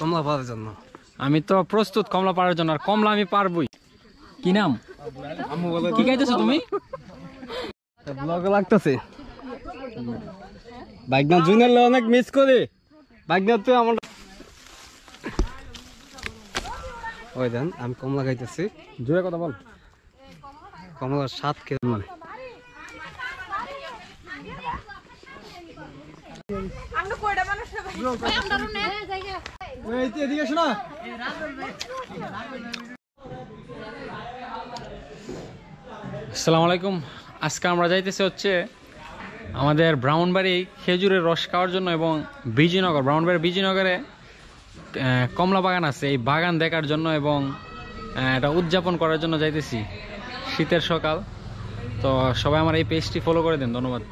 কমলা পাওয়ার জন্য। আমি তো প্রস্তুত কমলা পাওয়ার জন্য, আর কমলা আমি পারবই। কি নাম? কি খাইতেছো তুমি? ব্লগে লাগতেছে বাইকনা জুনিয়র অনেক মিস করি। বাইকনা তো আমার ওই দেন আমি কমলা খাইতেছি। জোরে কথা বল। কমলার স্বাদ কেমন? আসসালামু আলাইকুম। আজকে আমরা যাইতেছি হচ্ছে আমাদের ব্রাহ্মণবাড়ি খেজুরের রস খাওয়ার জন্য, এবং বিজয়নগর, ব্রাহ্মণবাড়ি বিজয়নগরে কমলা বাগান আছে, এই বাগান দেখার জন্য এবং এটা উদযাপন করার জন্য যাইতেছি। শীতের সকাল, তো সবাই আমার এই পেজটি ফলো করে দেন, ধন্যবাদ।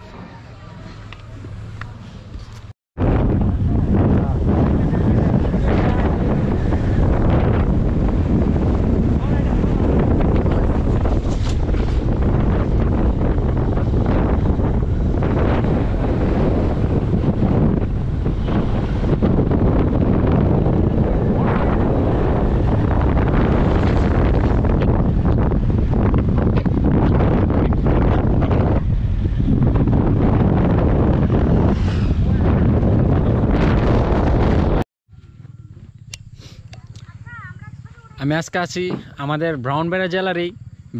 আমি আজকে আছি আমাদের ব্রাহ্মণবাড়িয়া জেলারই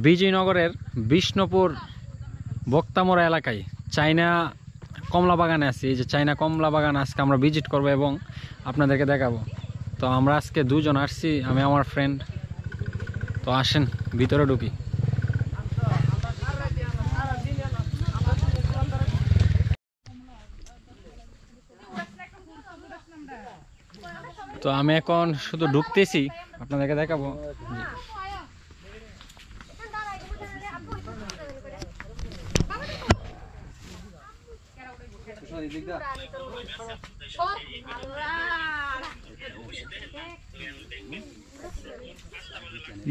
বিজয়নগরের বিষ্ণুপুর বক্তামোড়া এলাকায় চাইনা কমলা বাগানে আছি। এই যে চাইনা কমলা বাগান আজকে আমরা ভিজিট করব এবং আপনাদেরকে দেখাবো। তো আমরা আজকে দুজন আসছি, আমি আমার ফ্রেন্ড। তো আসেন ভিতরে ঢুকি। তো আমি এখন শুধু ঢুকতেছি, আপনাদেরকে দেখাবো।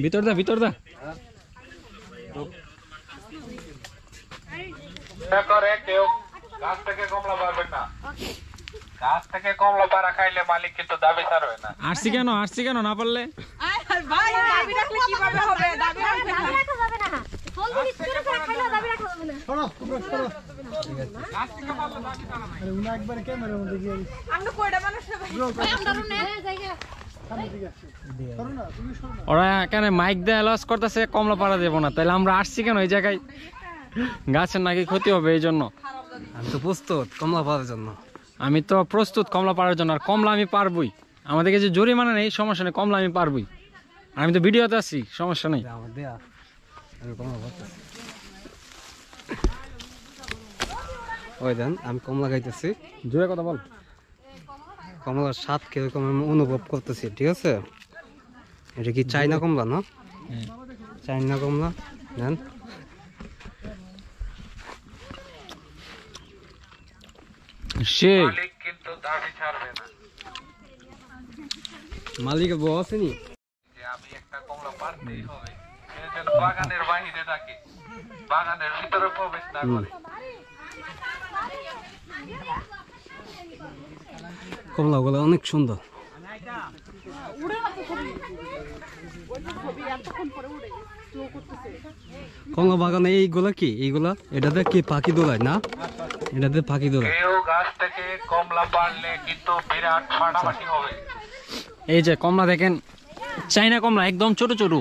ভিতর দা, ভিতর দা। কেউ গাছ থেকে কমলা পারবেন না, গাছ থেকে কমলা পাড়া খাইলে মালিক কিন্তু দাবি ছাড়বে না। আসছি কেন না পারলে? ওরা কেন মাইক দিয়ে লস করতেছে কমলা পাড়া দেবো না, তাহলে আমরা আসছি কেন এই জায়গায়? গাছের নাকি ক্ষতি হবে এই জন্য। আমি তো প্রস্তুত কমলা পাওয়ার জন্য। আমি তো প্রস্তুত কমলা পাড়ার জন্য, আর কমলা আমি পারবই। আমাদেরকে যে জরিমানা নেই, সমস্যা নেই, কমলা আমি পারবই। আর আমি তো ভিডিওতে আছি, সমস্যা নেই। ওই দেন আমি কমলা খাইতেছি। জোরে কথা বল। কমলার স্বাদ কিরকম আমি অনুভব করতেছি, ঠিক আছে? এটা কি চাইনা কমলা না? চাইনা কমলা দেন। মালিক কিন্তু দাবি ছাড়বে না। মালিকের বউ আসেনি? যে আমি একটা কমলা পারতেই হবে, সে যেন বাগানের বাহিরে থাকে, বাগানের ভিতরে প্রবেশ না করে। কমলা গুলো অনেক সুন্দর। কমলা বাগানে এইগুলা কি? এইগুলা এটাতে কি পাখি দোলায় না? এটাতে পাখি দোলায়। কেউ গাছ থেকে কমলা পারলে কিন্তু বিরাট ফাটাফাটি হবে। এই যে কমলা দেখেন, চাইনা কমলা একদম ছোট ছোট।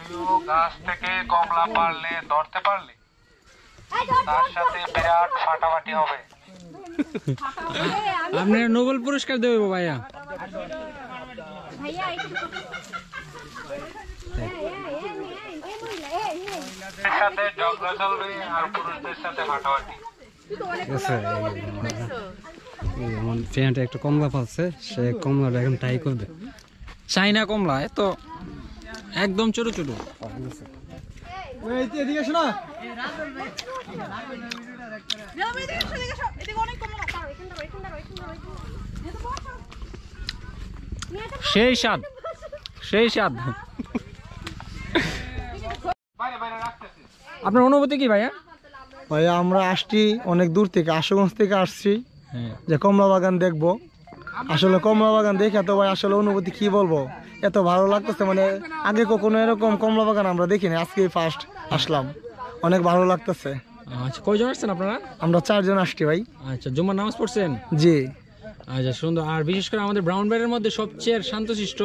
কেউ গাছ থেকে কমলা পারলে, ধরতে পারলে তার সাথে বিরাট ফাটাফাটি হবে। আপনার নোবেল পুরস্কার দেবে ভাইয়া। সাথে ঝগড়া চলবে আর পুরুষদের সাথে ফাটাফাটি। আমার ফ্রেন্ড একটা কমলা পাচ্ছে, সে কমলাটা এখন ট্রাই করবে। চাইনা কমলা এত একদম ছোট ছোট। সেই স্বাদ, সেই স্বাদ। আপনার অনুভূতি কি ভাইয়া? ভাইয়া আমরা আসছি অনেক দূর থেকে, আশুগঞ্জ থেকে আসছি। হ্যাঁ যে কমলা বাগান দেখবো। আসলে কমলা বাগান দেখে তো ভাই আসলে অনুভূতি কি বলবো, এত ভালো লাগতেছে, মানে আগে কখনো এরকম কমলা বাগান আমরা দেখিনি, আজকে ফার্স্ট আসলাম, অনেক ভালো লাগতেছে। আচ্ছা কয়জন আসছেন আপনারা? আমরা 4 জন আসছি ভাই। আচ্ছা জুম্মার নামাজ পড়ছেন? জি আচ্ছা সুন্দর। আর বিশেষ করে আমাদের ব্রাউনবাড়ির মধ্যে সবচেয়ে শান্তশিষ্ট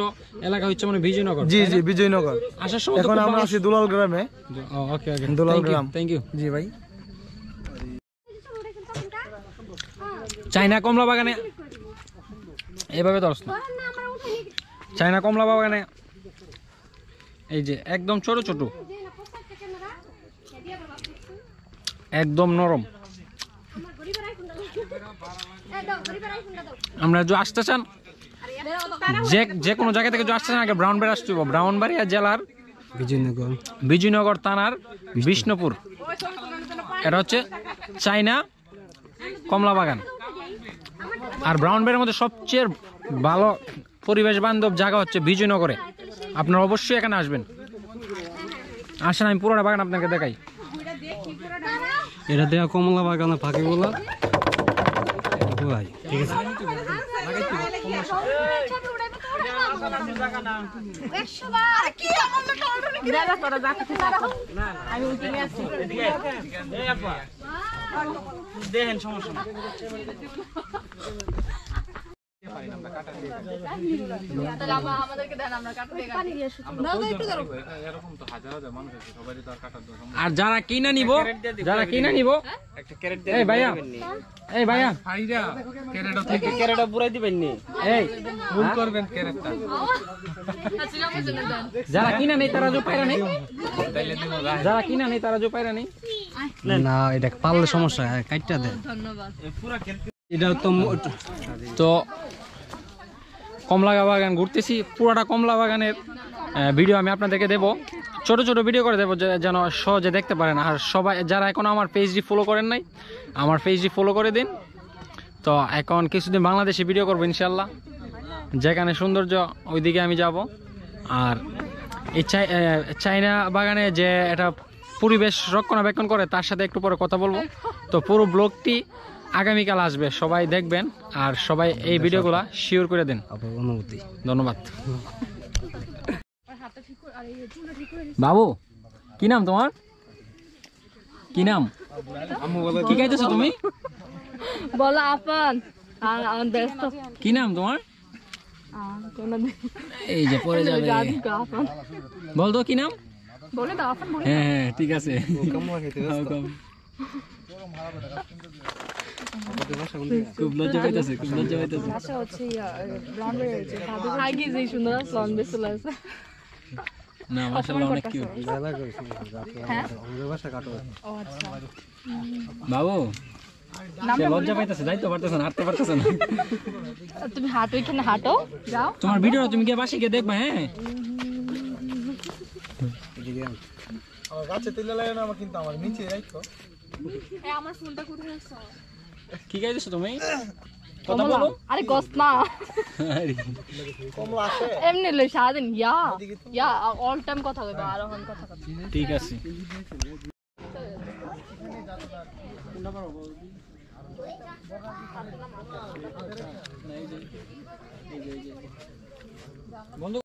এলাকা হচ্ছে মানে বিজয়নগর। জি জি বিজয়নগর। আসার সময় এখন আমরা আছি দুলাল গ্রামে। ওকে ওকে দুলাল গ্রাম। Thank you. জি ভাই। চাইনা কমলা বাগানে এইভাবে দর্শ চাইনা কমলা বাগানে এই যে একদম ছোট ছোট, একদম নরম। আমরা যে আসতে চান যে কোনো জায়গা থেকে যে আসতে চান আগে ব্রাউনবাড়ি আসতে হবে। ব্রাউনবাড়িয়া জেলার বিজয়নগর থানার বিষ্ণুপুর, এটা হচ্ছে চাইনা কমলা বাগান। আর ব্রাউনবাড়ির মধ্যে সবচেয়ে ভালো পরিবেশ বান্ধব জায়গা হচ্ছে বিজয়নগরে। আপনারা অবশ্যই এখানে আসবেন। আসেন আমি পুরোটা বাগান আপনাকে দেখাই। এটা দেওয়া কমলা বাগানে পাখিগুলা, ঠিক আছে। আর যারা কিনা নিব, এই ভাইয়া, এই ভাইয়া ক্যারেটটা পুরাই দিবেন নি, এই ভুল করবেন ক্যারেক্টার। যারা কিনা নেই তারা যে পায়রা নেই, যারা কিনা নেই তারা যে পায়রা নেই। না এটা পারলে সমস্যা, কাটটা দেন। এটা তো কমলা বাগান ঘুরতেছি, পুরোটা কমলা বাগানের ভিডিও আমি আপনাদেরকে দেবো, ছোট ছোট ভিডিও করে দেবো যেন সহজে দেখতে পারেন। আর সবাই যারা এখনো আমার পেজটি ফলো করেন নাই, আমার পেজটি ফলো করে দিন। তো এখন কিছুদিন বাংলাদেশে ভিডিও করবো ইনশাল্লাহ, যেখানে সৌন্দর্য ওইদিকে আমি যাব। আর এই চাইনা বাগানে যে এটা পরিবেশ রক্ষণাবেক্ষণ করে তার সাথে একটু পরে কথা বলবো। তো পুরো ব্লগটি আগামীকাল আসবে, সবাই দেখবেন। আর সবাই এই ভিডিওগুলা শেয়ার করে দেন। অনুভূতি। ধন্যবাদ। বাবু কি নাম তোমার? কি নাম? কি গাইতেছো তুমি? বলো আপন। আমার ব্যস্ত। কি নাম তোমার? এই যে পরে যাবে। বল তো কি নাম? বলে দাও আপন বলে। হ্যাঁ হ্যাঁ ঠিক আছে। খুব লজ্জা পাইতেছে, খুব লজ্জা পাইতেছে। আচ্ছা হচ্ছে ব্রাউনবাড়ি হচ্ছে আগে যে সুন্দর লন বেসল আছে। না মাশাআল্লাহ অনেক কিউট। ও আচ্ছা বাবু সে লজ্জা পাইতেছে, যাইতে পারতেছে না, হাঁটতে পারতেছে না। তুমি হাঁটো, এখানে হাঁটো, যাও। তোমার ভিডিওটা তুমি গিয়ে বাসে গিয়ে দেখবা। হ্যাঁ গাছে তেল লাগে না আমার, কিন্তু আমার নিচে রাখো। এই আমার ফোনটা কোথায় আছে? কি গাইতেছো তুমি? কথা বলো। আরে গস না, কমলা আসে এমনি লই সারাদিন ইয়া অল টাইম কথা কইবা, আর এখন কথা কই। ঠিক আছে। বন্ধু